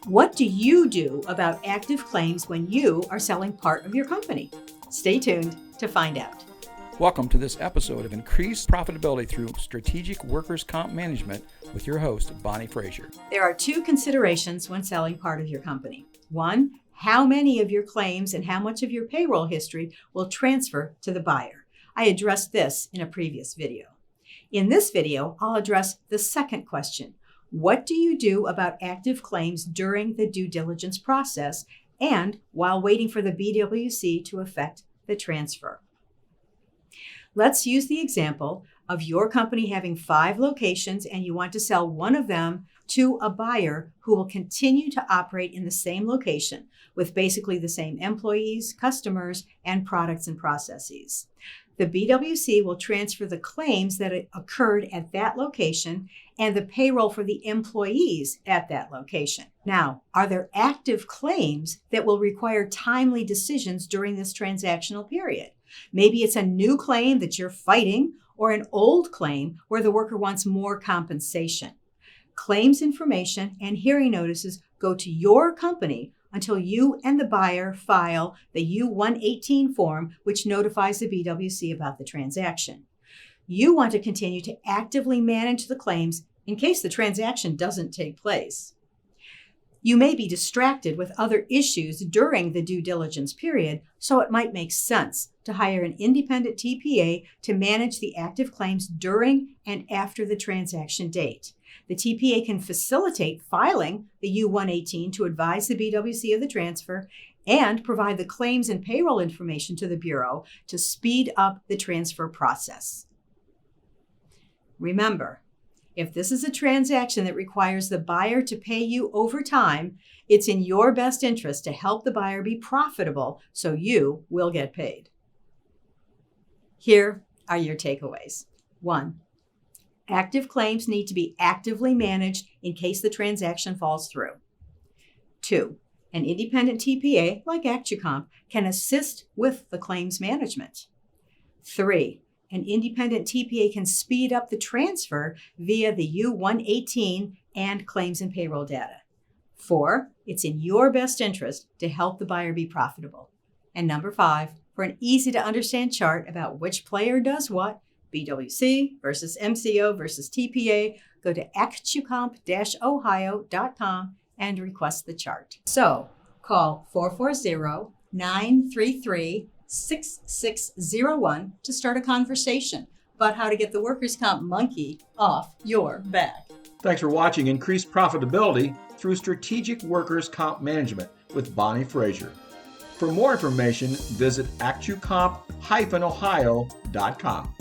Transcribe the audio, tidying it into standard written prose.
What do you do about active claims when you are selling part of your company? Stay tuned to find out. Welcome to this episode of Increased Profitability Through Strategic Workers' Comp Management with your host, Bonnie Frazier. There are two considerations when selling part of your company. One, how many of your claims and how much of your payroll history will transfer to the buyer. I addressed this in a previous video. In this video, I'll address the second question. What do you do about active claims during the due diligence process and while waiting for the BWC to effect the transfer? Let's use the example of your company having 5 locations and you want to sell one of them to a buyer who will continue to operate in the same location with basically the same employees, customers, and products and processes. The BWC will transfer the claims that occurred at that location and the payroll for the employees at that location. Now, are there active claims that will require timely decisions during this transactional period? Maybe it's a new claim that you're fighting or an old claim where the worker wants more compensation. Claims information and hearing notices go to your company until you and the buyer file the U-118 form, which notifies the BWC about the transaction. You want to continue to actively manage the claims in case the transaction doesn't take place. You may be distracted with other issues during the due diligence period, so it might make sense to hire an independent TPA to manage the active claims during and after the transaction date. The TPA can facilitate filing the U-118 to advise the BWC of the transfer and provide the claims and payroll information to the Bureau to speed up the transfer process. Remember, if this is a transaction that requires the buyer to pay you over time, it's in your best interest to help the buyer be profitable so you will get paid. Here are your takeaways. 1. Active claims need to be actively managed in case the transaction falls through. 2. An independent TPA, like ActuComp, can assist with the claims management. 3. An independent TPA can speed up the transfer via the U-118 and claims and payroll data. 4. It's in your best interest to help the buyer be profitable. And number 5, for an easy-to-understand chart about which player does what, BWC versus MCO versus TPA, go to actucomp-ohio.com and request the chart. So call 440-933-6601 to start a conversation about how to get the workers' comp monkey off your back. Thanks for watching Increased Profitability Through Strategic Workers' Comp Management with Bonnie Frazier. For more information, visit actucomp-ohio.com.